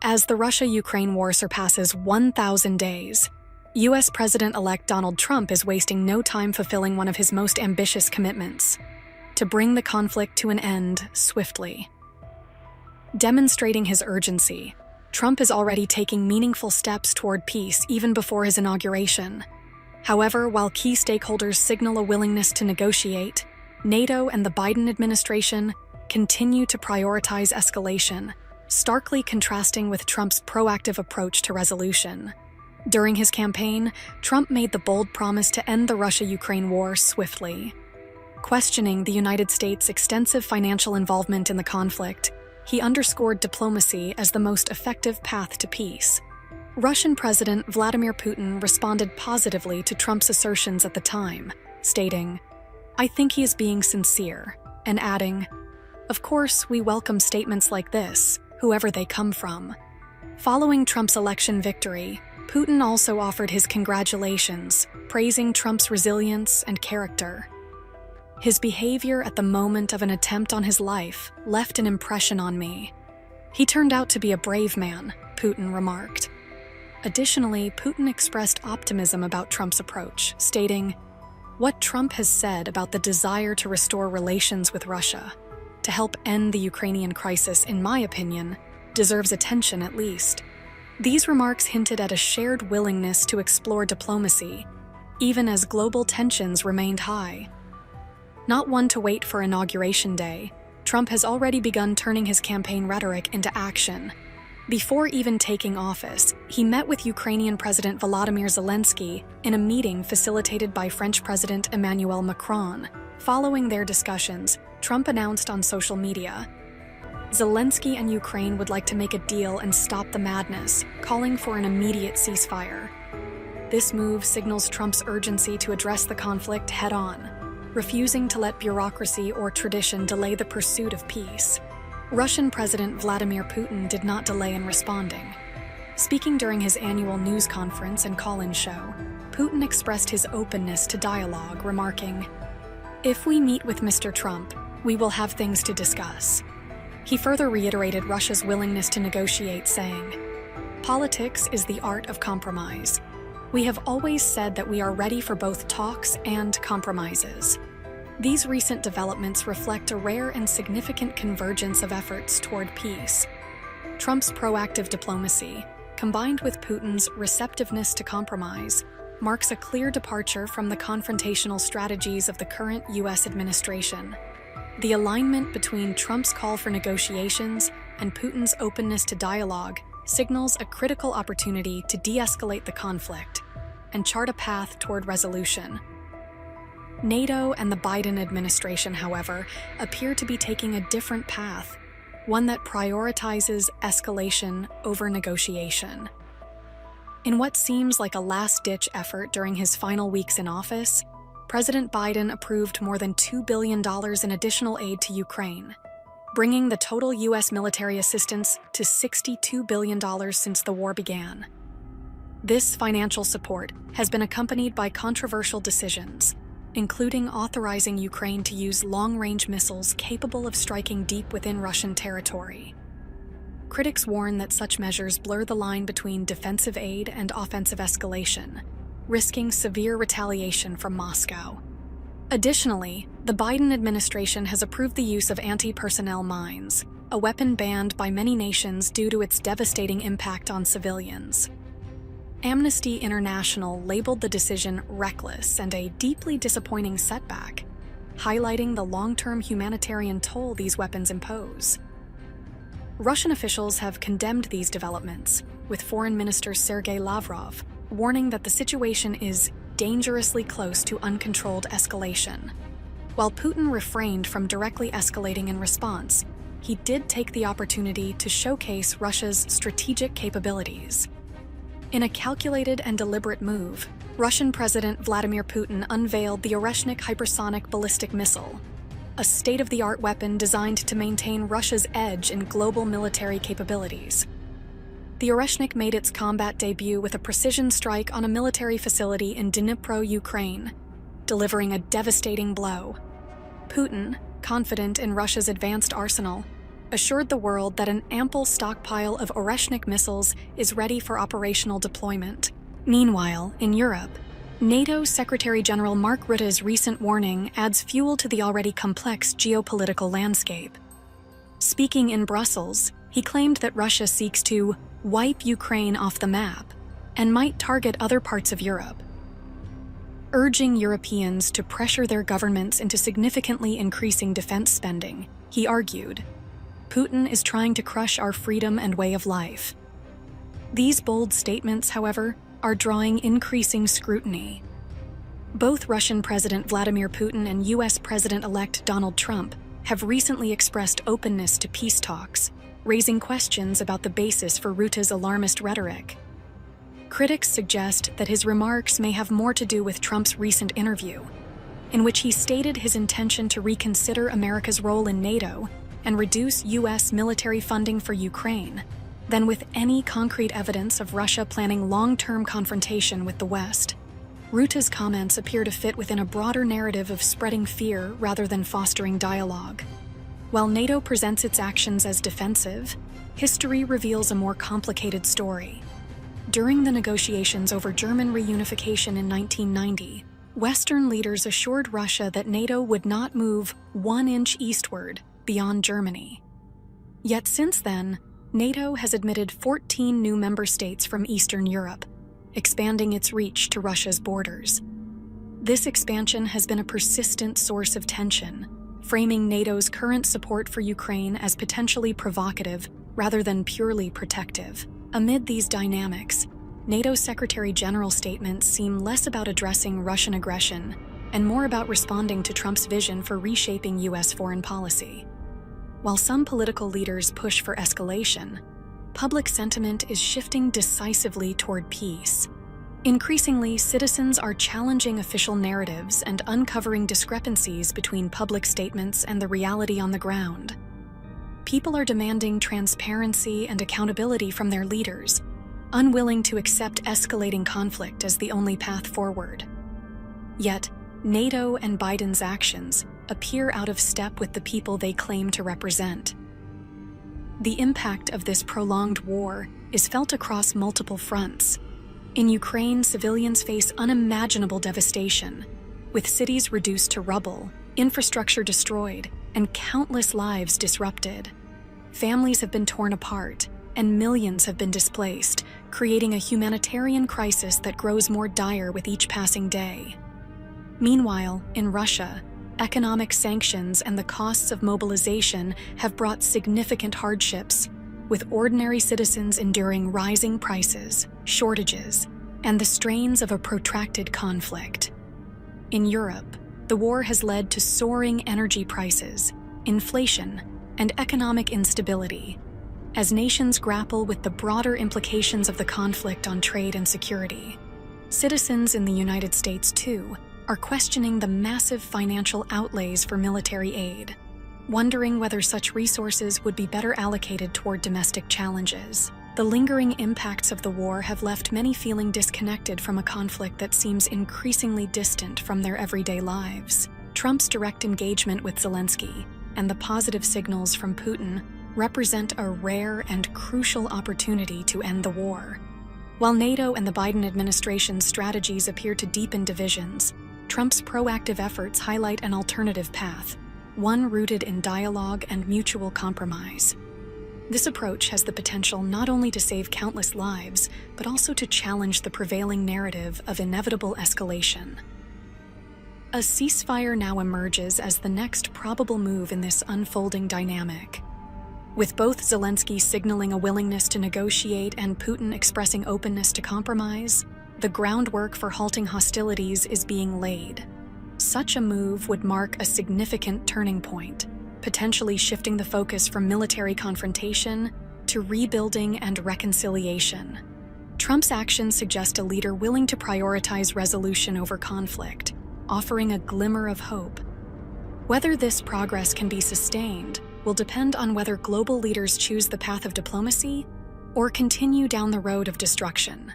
As the Russia-Ukraine war surpasses 1,000 days, U.S. President-elect Donald Trump is wasting no time fulfilling one of his most ambitious commitments: to bring the conflict to an end swiftly. Demonstrating his urgency, Trump is already taking meaningful steps toward peace even before his inauguration. However, while key stakeholders signal a willingness to negotiate, NATO and the Biden administration continue to prioritize escalation, starkly contrasting with Trump's proactive approach to resolution. During his campaign, Trump made the bold promise to end the Russia-Ukraine war swiftly. Questioning the United States' extensive financial involvement in the conflict, he underscored diplomacy as the most effective path to peace. Russian President Vladimir Putin responded positively to Trump's assertions at the time, stating, "I think he is being sincere," and adding, "Of course, we welcome statements like this, whoever they come from." Following Trump's election victory, Putin also offered his congratulations, praising Trump's resilience and character. "His behavior at the moment of an attempt on his life left an impression on me. He turned out to be a brave man," Putin remarked. Additionally, Putin expressed optimism about Trump's approach, stating, "What Trump has said about the desire to restore relations with Russia, to help end the Ukrainian crisis, in my opinion, deserves attention at least." These remarks hinted at a shared willingness to explore diplomacy, even as global tensions remained high. Not one to wait for Inauguration Day, Trump has already begun turning his campaign rhetoric into action. Before even taking office, he met with Ukrainian President Volodymyr Zelensky in a meeting facilitated by French President Emmanuel Macron. Following their discussions, Trump announced on social media, Zelensky and Ukraine would like to make a deal and stop the madness, calling for an immediate ceasefire. This move signals Trump's urgency to address the conflict head-on, refusing to let bureaucracy or tradition delay the pursuit of peace. Russian President Vladimir Putin did not delay in responding. Speaking during his annual news conference and call-in show, Putin expressed his openness to dialogue, remarking, "If we meet with Mr. Trump, we will have things to discuss." He further reiterated Russia's willingness to negotiate, saying, "Politics is the art of compromise. We have always said that we are ready for both talks and compromises." These recent developments reflect a rare and significant convergence of efforts toward peace. Trump's proactive diplomacy, combined with Putin's receptiveness to compromise, marks a clear departure from the confrontational strategies of the current U.S. administration. The alignment between Trump's call for negotiations and Putin's openness to dialogue signals a critical opportunity to de-escalate the conflict and chart a path toward resolution. NATO and the Biden administration, however, appear to be taking a different path, one that prioritizes escalation over negotiation. In what seems like a last-ditch effort during his final weeks in office, President Biden approved more than $2 billion in additional aid to Ukraine, bringing the total U.S. military assistance to $62 billion since the war began. This financial support has been accompanied by controversial decisions, including authorizing Ukraine to use long-range missiles capable of striking deep within Russian territory. Critics warn that such measures blur the line between defensive aid and offensive escalation, risking severe retaliation from Moscow. Additionally, the Biden administration has approved the use of anti-personnel mines, a weapon banned by many nations due to its devastating impact on civilians. Amnesty International labeled the decision reckless and a deeply disappointing setback, highlighting the long-term humanitarian toll these weapons impose. Russian officials have condemned these developments, with Foreign Minister Sergei Lavrov warning that the situation is dangerously close to uncontrolled escalation. While Putin refrained from directly escalating in response, he did take the opportunity to showcase Russia's strategic capabilities. In a calculated and deliberate move, Russian President Vladimir Putin unveiled the Oreshnik hypersonic ballistic missile, a state-of-the-art weapon designed to maintain Russia's edge in global military capabilities. The Oreshnik made its combat debut with a precision strike on a military facility in Dnipro, Ukraine, delivering a devastating blow. Putin, confident in Russia's advanced arsenal, assured the world that an ample stockpile of Oreshnik missiles is ready for operational deployment. Meanwhile, in Europe, NATO Secretary General Mark Rutte's recent warning adds fuel to the already complex geopolitical landscape. Speaking in Brussels, he claimed that Russia seeks to wipe Ukraine off the map and might target other parts of Europe. Urging Europeans to pressure their governments into significantly increasing defense spending, he argued, Putin is trying to crush our freedom and way of life. These bold statements, however, are drawing increasing scrutiny. Both Russian President Vladimir Putin and US President-elect Donald Trump have recently expressed openness to peace talks, raising questions about the basis for Rutte's alarmist rhetoric. Critics suggest that his remarks may have more to do with Trump's recent interview, in which he stated his intention to reconsider America's role in NATO and reduce US military funding for Ukraine, than with any concrete evidence of Russia planning long-term confrontation with the West. Rutte's comments appear to fit within a broader narrative of spreading fear rather than fostering dialogue. While NATO presents its actions as defensive, history reveals a more complicated story. During the negotiations over German reunification in 1990, Western leaders assured Russia that NATO would not move 1 inch eastward beyond Germany. Yet since then, NATO has admitted 14 new member states from Eastern Europe, expanding its reach to Russia's borders. This expansion has been a persistent source of tension, framing NATO's current support for Ukraine as potentially provocative rather than purely protective. Amid these dynamics, NATO Secretary General's statements seem less about addressing Russian aggression and more about responding to Trump's vision for reshaping US foreign policy. While some political leaders push for escalation, public sentiment is shifting decisively toward peace. Increasingly, citizens are challenging official narratives and uncovering discrepancies between public statements and the reality on the ground. People are demanding transparency and accountability from their leaders, unwilling to accept escalating conflict as the only path forward. Yet, NATO and Biden's actions appear out of step with the people they claim to represent. The impact of this prolonged war is felt across multiple fronts. In Ukraine, civilians face unimaginable devastation, with cities reduced to rubble, infrastructure destroyed, and countless lives disrupted. Families have been torn apart, and millions have been displaced, creating a humanitarian crisis that grows more dire with each passing day. Meanwhile, in Russia, economic sanctions and the costs of mobilization have brought significant hardships, with ordinary citizens enduring rising prices, shortages, and the strains of a protracted conflict. In Europe, the war has led to soaring energy prices, inflation, and economic instability, as nations grapple with the broader implications of the conflict on trade and security. Citizens in the United States, too, are questioning the massive financial outlays for military aid, wondering whether such resources would be better allocated toward domestic challenges. The lingering impacts of the war have left many feeling disconnected from a conflict that seems increasingly distant from their everyday lives. Trump's direct engagement with Zelensky and the positive signals from Putin represent a rare and crucial opportunity to end the war. While NATO and the Biden administration's strategies appear to deepen divisions, Trump's proactive efforts highlight an alternative path, one rooted in dialogue and mutual compromise. This approach has the potential not only to save countless lives, but also to challenge the prevailing narrative of inevitable escalation. A ceasefire now emerges as the next probable move in this unfolding dynamic. With both Zelensky signaling a willingness to negotiate and Putin expressing openness to compromise, the groundwork for halting hostilities is being laid. Such a move would mark a significant turning point, potentially shifting the focus from military confrontation to rebuilding and reconciliation. Trump's actions suggest a leader willing to prioritize resolution over conflict, offering a glimmer of hope. Whether this progress can be sustained will depend on whether global leaders choose the path of diplomacy or continue down the road of destruction.